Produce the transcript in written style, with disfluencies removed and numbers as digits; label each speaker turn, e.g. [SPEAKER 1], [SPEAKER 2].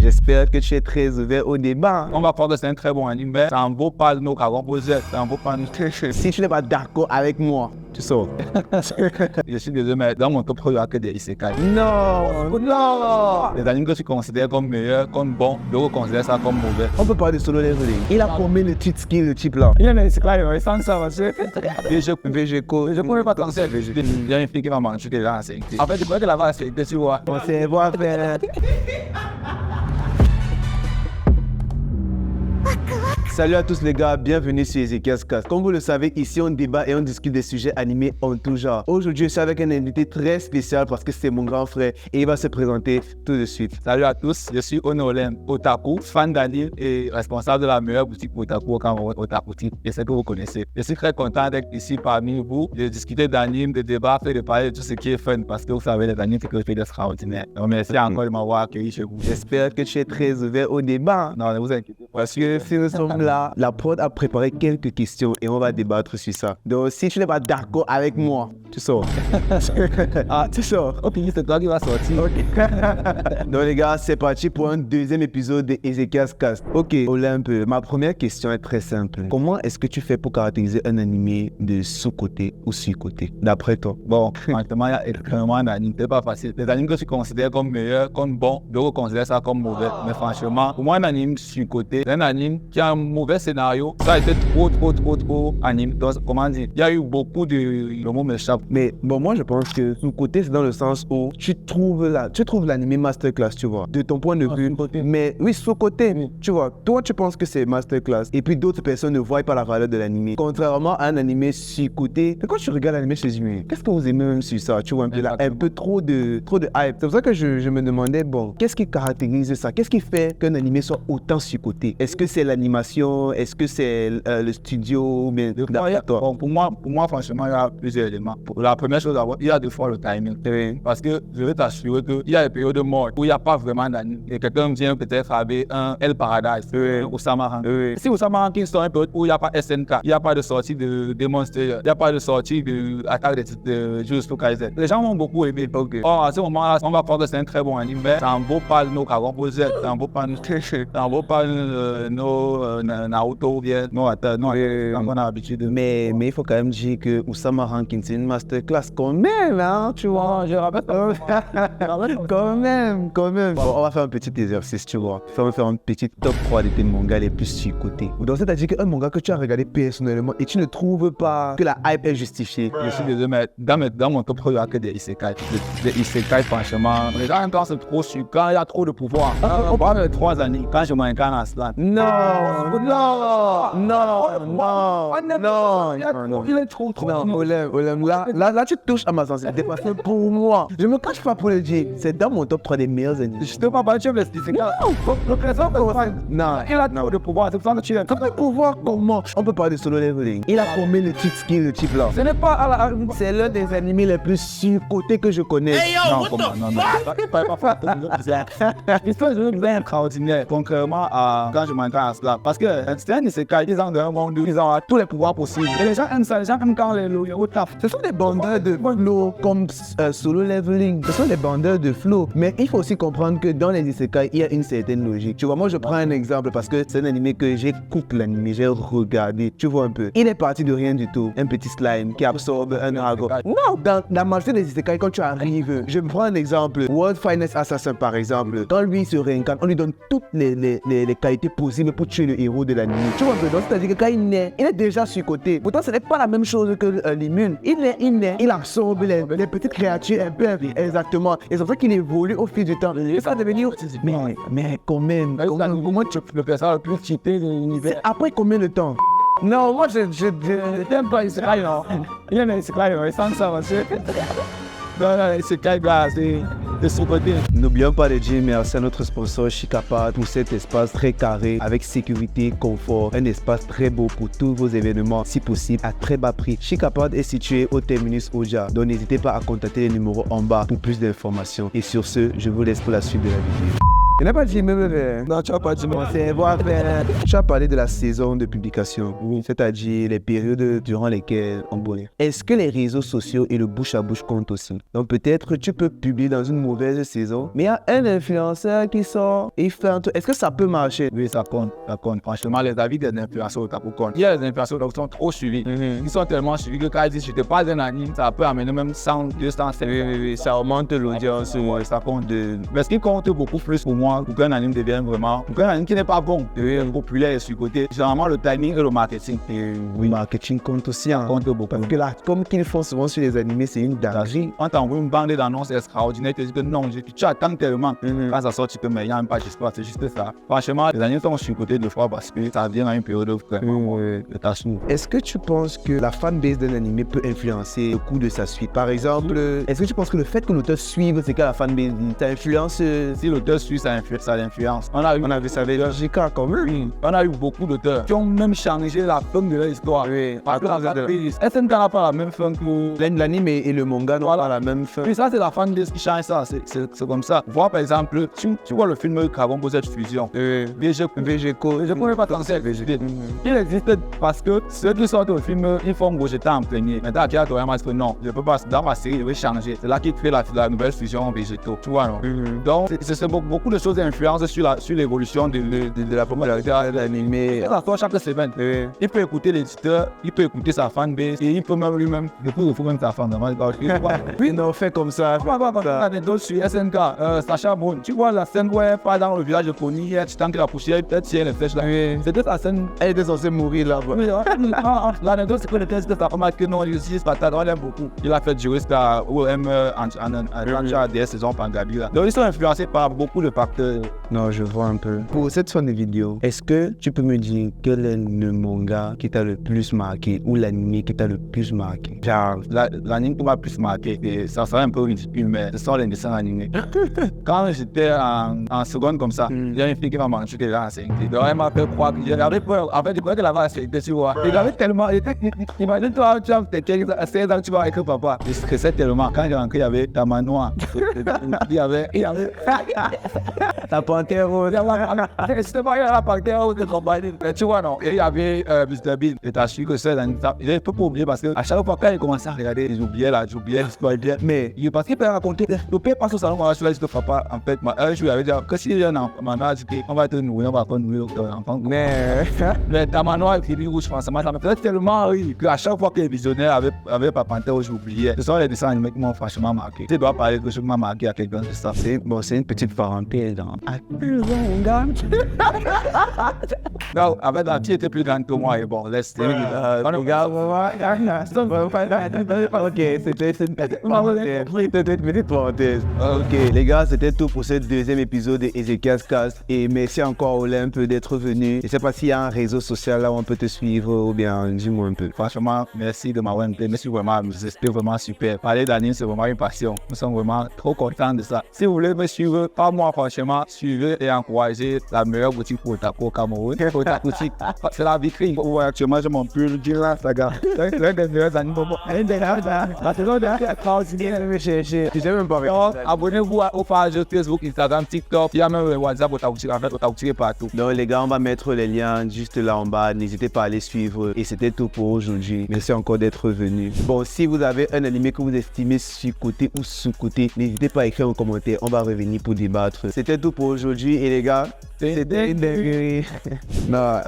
[SPEAKER 1] J'espère que tu es très ouvert au débat.
[SPEAKER 2] On va prendre un très bon anime. Ça en vaut pas nos carons posés. Ça en vaut pas nos...
[SPEAKER 1] Si tu n'es pas d'accord avec moi, tu sors.
[SPEAKER 2] Je suis désolé, mais dans mon top 3, il n'y a que des isekai.
[SPEAKER 1] Non.
[SPEAKER 2] Les animes que tu considères comme meilleurs, comme bons, d'autres considèrent ça comme mauvais.
[SPEAKER 1] On peut parler de solo leveling. Il a combien de titres skills, le type là?
[SPEAKER 2] Il y a des isekai, mais sans ça, monsieur.
[SPEAKER 1] VGCO.
[SPEAKER 2] Je ne pourrais pas penser à VGCO. Il y a une fille qui va manger des gens à 5. En fait, je crois qu'elle va accepter, tu vois.
[SPEAKER 1] On sait voir faire. Salut à tous les gars, bienvenue sur Ezekiel's Cast. Comme vous le savez, ici on débat et on discute des sujets animés en tout genre. Aujourd'hui, je suis avec un invité très spécial parce que c'est mon grand frère et il va se présenter tout de suite.
[SPEAKER 2] Salut à tous, je suis Onolem Otaku, fan d'anime et responsable de la meilleure boutique Otaku au Cameroun, Otaku Tip. Je sais que vous connaissez. Je suis très content d'être ici parmi vous, de discuter d'anime, de débattre et de parler de tout ce qui est fun parce que vous savez, les animes, c'est quelque chose d'extraordinaire. Donc merci encore de m'avoir accueilli chez vous.
[SPEAKER 1] J'espère que tu es très ouvert au débat.
[SPEAKER 2] Non, ne vous inquiétez pas.
[SPEAKER 1] Parce que si nous sommes là, la prod a préparé quelques questions et on va débattre sur ça. Donc si tu n'es pas d'accord avec moi, tu sors. Ah, tu sors.
[SPEAKER 2] Ok, c'est toi qui vas sortir.
[SPEAKER 1] Ok. Donc les gars, c'est parti pour un deuxième épisode de Ezekiel's Cast. Ok, Olympe, ma première question est très simple. Comment est-ce que tu fais pour caractériser un animé de sous-côté ou sur-côté, d'après toi?
[SPEAKER 2] Bon, franchement, il y a énormément d'animes. C'est pas facile. Les animes que tu considères comme meilleurs, comme bons, d'autres considèrent ça comme mauvais. Mais franchement, pour moi, un anime sur-côté, c'est un anime qui a un mauvais scénario. Ça a été trop anime. Donc, comment dire, il y a eu beaucoup de... Le mot m'échappe.
[SPEAKER 1] Mais bon, moi je pense que sous-côté, c'est dans le sens où tu trouves l'animé masterclass, tu vois, de ton point de vue. Mais oui, sous-côté, tu vois, toi tu penses que c'est masterclass et puis d'autres personnes ne voient pas la valeur de l'animé. Contrairement à un animé sur-côté, quand tu regardes l'animé chez lui, qu'est-ce que vous aimez même sur ça? Tu vois, un peu là, un peu trop de hype. C'est pour ça que je me demandais, bon, qu'est-ce qui caractérise ça? Qu'est-ce qui fait qu'un animé soit autant sur-côté? Est-ce que c'est l'animation? Est-ce que c'est le studio? Ou bien
[SPEAKER 2] bon, pour moi, franchement, il y a plusieurs éléments. La première chose, il y a des fois le timing.
[SPEAKER 1] Oui.
[SPEAKER 2] Parce que je vais t'assurer qu'il y a des périodes de mort où il n'y a pas vraiment d'anime. Et quelqu'un vient peut-être avec un El Paradise, Osama Han.
[SPEAKER 1] Oui.
[SPEAKER 2] Si Osama Han qui sort un peu où il n'y a pas SNK, il n'y a pas de sortie de Demon Slayer, il n'y a pas de sortie de Attaque de Jujutsu Kaisen. Les gens vont beaucoup aimer.
[SPEAKER 1] Okay.
[SPEAKER 2] Or, à ce moment-là, on va prendre c'est un très bon anime, mais ça en vaut pas nos carons posés, ça en vaut pas nos Naruto ou bien nos Attaques. Non, on a l'habitude.
[SPEAKER 1] Mais il faut quand même dire que Osama Rankin, c'est une masterclass quand même, hein, tu vois.
[SPEAKER 2] Je rappelle
[SPEAKER 1] quand même. Bon, on va faire un petit exercice, tu vois. On va faire un petit top 3 de tes mangas les plus sur-côté. Donc, c'est-à-dire qu'un manga que tu as regardé personnellement et tu ne trouves pas que la hype est justifiée.
[SPEAKER 2] Je suis désolé, mais dans mon top 3, il n'y a que des isekai. Des isekai, franchement, les gens pensent trop sur quand il y a trop de pouvoir. On parle de 3 années, quand je m'incarne à cela.
[SPEAKER 1] Non.
[SPEAKER 2] Il est trop.
[SPEAKER 1] Non, Olem, là, tu touches à ma sensibilité parce que pour moi, je me cache pas pour le dire, c'est dans mon top 3 des meilleurs animés.
[SPEAKER 2] Je te parle pas de chef, les isekai. Le présent,
[SPEAKER 1] non,
[SPEAKER 2] il a trop de pouvoir, c'est pour ça que tu aimes.
[SPEAKER 1] Comment pouvoir comment? On peut parler de solo leveling. Il a combien de titres skills, le type là?
[SPEAKER 2] Ce n'est pas à la...
[SPEAKER 1] C'est l'un des animés les plus sur-côtés que je connais.
[SPEAKER 3] Hey yo,
[SPEAKER 2] Non,
[SPEAKER 3] what
[SPEAKER 2] comment,
[SPEAKER 3] the
[SPEAKER 2] non.
[SPEAKER 3] fuck?
[SPEAKER 2] L'histoire est bien extraordinaire, contrairement à quand je m'encarne à cela. Parce que c'est un isekai, ils ont un monde où ils ont tous les pouvoirs possibles. Et les gens aiment ça, les gens aiment quand les héros tapent.
[SPEAKER 1] Ce sont des bandeurs de flow comme solo leveling. Ce sont des bandeurs de flow. Mais il faut aussi comprendre que dans les isekai, il y a une certaine logique. Tu vois, moi je prends un exemple parce que c'est un animé que j'écoute l'animé, j'ai regardé. Tu vois un peu. Il est parti de rien du tout. Un petit slime qui absorbe un dragon. Non, dans la majorité des isekai, quand tu arrives, je prends un exemple. World Finest Assassin par exemple. Quand lui se réincarne, on lui donne toutes les qualités possibles pour tuer le héros de l'animé. Tu vois un peu. Donc c'est-à-dire que quand il est déjà sur côté. Pourtant, ce n'est pas la même chose que l'immune. Il absorbe les petites créatures un peu exactement. Et c'est pour ça qu'il évolue au fil du temps. Et ça devenir. Mais quand même.
[SPEAKER 2] Comment tu peux faire ça le plus cheaté de l'univers?
[SPEAKER 1] Après combien de temps?
[SPEAKER 2] Non, moi je n'aime pas Isekai, non. Il y a un Isekai, mais sans ça, monsieur. Non, Isekai, c'est son côté.
[SPEAKER 1] N'oublions pas de dire merci à notre sponsor Shikapad pour cet espace très carré avec sécurité, confort, un espace très beau pour tous vos événements, si possible à très bas prix. Shikapad est situé au terminus Oja, donc n'hésitez pas à contacter les numéros en bas pour plus d'informations. Et sur ce, je vous laisse pour la suite de la vidéo. Il n'a pas dit même.
[SPEAKER 2] Non, tu n'as pas dit
[SPEAKER 1] Mon cerveau a fait. Tu as parlé de la saison de publication, c'est-à-dire les périodes durant lesquelles on boit. Est-ce que les réseaux sociaux et le bouche à bouche comptent aussi? Donc peut-être tu peux publier dans une mauvaise saison, mais il y a un influenceur qui sort et il fait un truc. Est-ce que ça peut marcher?
[SPEAKER 2] Oui, ça compte, ça compte. Franchement, les avis des influenceurs otaku comptent. Il y a des influenceurs qui sont trop suivis. Ils sont tellement suivis que quand ils disent je te passe un anime, ça peut amener même 100, 200, 500.
[SPEAKER 1] Oui, ça augmente l'audience.
[SPEAKER 2] Ouais, ça compte de... Mais ce qui compte beaucoup plus pour moi, pour qu'un anime devienne vraiment... Pour qu'un anime qui n'est pas bon, devienne populaire et sur-côté, généralement le timing et le marketing.
[SPEAKER 1] Et oui, le marketing compte aussi.
[SPEAKER 2] Ça compte beaucoup.
[SPEAKER 1] Parce que là, comme qu'ils font souvent sur les animés, c'est une dinguerie.
[SPEAKER 2] On t'envoie une bande d'annonces extraordinaires, tu te dis que non, tu attends tellement. Quand ça sort, tu peux, mais il n'y a même pas d'espoir, c'est juste ça. Franchement, les animés sont sur-côté de fois parce que ça vient à une période vraiment de tâche.
[SPEAKER 1] Est-ce que tu penses que la fanbase d'un animé peut influencer le coût de sa suite? Par exemple, est-ce que tu penses que le fait que l'auteur suive, c'est qu'à la fanbase, ça influence?
[SPEAKER 2] Si l'auteur suit, ça l'influence. On a vu ça avec
[SPEAKER 1] JK comme eux.
[SPEAKER 2] On a eu beaucoup d'auteurs qui ont même changé la fin de leur histoire.
[SPEAKER 1] Oui.
[SPEAKER 2] Parce que la fanbase, SNK n'a pas la même fin que...
[SPEAKER 1] L'anime et le manga n'ont pas la même fin.
[SPEAKER 2] Puis ça, c'est la fanbase qui change ça. C'est comme ça. Voir par exemple, tu vois le film Carbon Bosset Fusion. VGCO. Je ne pourrais pas penser à VGD. Il existe parce que ceux qui sortent au film, ils font Gogeta en premier. Maintenant, Akira Toriyama se dit non, je peux pas, dans ma série, je vais changer. C'est là qu'il crée la nouvelle fusion Végétaux. Tu vois, non? Donc, c'est beaucoup de choses influencent sur l'évolution de la popularité de l'anime. Ça sort chaque semaine. Il peut écouter l'éditeur, il peut écouter sa fanbase et il peut même lui-même, il faut même sa fanbase.
[SPEAKER 1] Oui, non, fait comme ça.
[SPEAKER 2] On va d'autres sur SNK, Sacha Brown. Tu vois la scène où elle part dans le village de Kony, tu tentes que la poussière, peut-être si elle est flèche là. C'était sa scène.
[SPEAKER 1] Elle était censée mourir là-bas.
[SPEAKER 2] Oui, l'anecdote, c'est que le test de sa remarque que non, il utilise patate, on l'aime beaucoup. Il a fait juriste à OM en des saisons Pangabi là. Donc ils sont influencés par beaucoup de facteurs.
[SPEAKER 1] Non, je vois un peu. Pour cette fin de vidéo, est-ce que tu peux me dire quel est le manga qui t'a le plus marqué ou l'anime qui t'a le plus marqué?
[SPEAKER 2] Genre, l'anime qui m'a le plus marqué, et ça serait un peu ridicule, mais ce sont les dessins animés. Quand j'étais en seconde comme ça, il y a une fille qui m'a menti qu'elle a insécurité. Donc elle m'a fait croire que j'avais peur. En fait, je croyais qu'elle avait insécurité, tu vois. Il avait tellement. Imagine-toi, tu as 16 ans, tu vas avec papa. Je stressais tellement. Quand j'ai rentré, il y avait ta manoir. Il y avait.
[SPEAKER 1] La panthère rose.
[SPEAKER 2] C'était pas la panthère rose de compagnie. Tu vois, non. Et il y avait Mr. Bean. Et t'as su que c'est un. Il est peu pour oublier parce que à chaque fois quand il commençait à regarder, j'oubliais l'histoire. Mais parce qu'il peut raconter. Le père passe au salon, on va sur la liste de papa. En fait, je lui avais dit que s'il y a un enfant, on va te nourrir, on va pas nourrir l'enfant. Mais ta manoir et puis rouge, franchement, ça me faisait tellement rire qu'à chaque fois que les visionnaires avaient pas panthère rouge, j'oubliais. Ce sont les dessins animés qui m'ont franchement marqué. Tu dois parler de ce qui m'a marqué à quelqu'un de ça.
[SPEAKER 1] C'est une petite parenthèse.
[SPEAKER 2] Non, en fait, la fille était plus grande que moi et bon, laisse.
[SPEAKER 1] Ok, c'était une petite parenthèse. Ok, les gars, c'était tout pour ce deuxième épisode de Ezekiel's Cast. Et merci encore Olympe d'être venu. Je sais pas s'il y a un réseau social là où on peut te suivre ou bien dis-moi un peu.
[SPEAKER 2] Franchement, merci de m'avoir invité. Merci vraiment, c'était vraiment super. Parler d'anime, c'est vraiment une passion. Nous sommes vraiment trop contents de ça. Si vous voulez me suivre, pas moi franchement, suivez et encouragez la meilleure boutique pour Otaku au Cameroun. Otaku, c'est la vitrine. Ouais, actuellement, j'ai mon pull du là, ça gars. C'est l'un des meilleurs animes. La saison dernière, c'est extraordinaire.
[SPEAKER 1] J'ai même pas vu.
[SPEAKER 2] Abonnez-vous aux pages Facebook, Instagram, TikTok. Il y a même WhatsApp, Otaku partout.
[SPEAKER 1] Donc les gars, on va mettre les liens juste là en bas. N'hésitez pas à aller suivre. Et c'était tout pour aujourd'hui. Merci encore d'être venu. Bon, si vous avez un animé que vous estimez sur-côté ou sous-côté, n'hésitez pas à écrire en commentaire. On va revenir pour débattre. C'était tout pour aujourd'hui. Et les gars, c'était une dinguerie. Non.